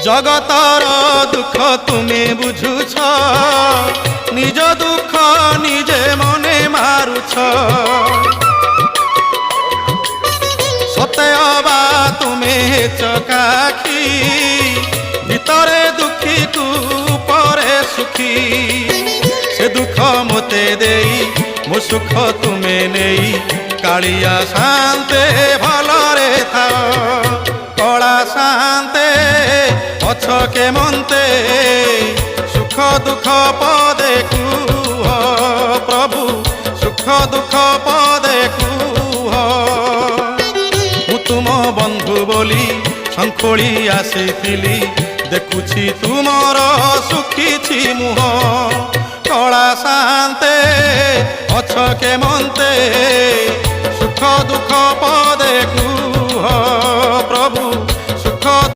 জগতর দুঃখ তুমি বুঝুছ, নিজ দুঃখ নিজে মনে মারুছ। সতে অবা তুমি চকাখি, ভিতরে দুঃখী কু পরে সুখী। সে দুঃখ মতে দেই মো সুখ তুমি নেই, কালিয়া শান্তে ভলরে থাও। কলা শান্তে অছ কেমন্তে, সুখ দুঃখ পদে কুহ প্রভু, সুখ দুঃখ পদে কুহ। মু তুম বন্ধু বলি শঙ্খোଳି আসিছিলি, দেখুছি তুমর সুখিছি মুহ। কলা শান্তে অছ কেমন্তে, সুখ দুঃখ পদে কুহ প্রভু।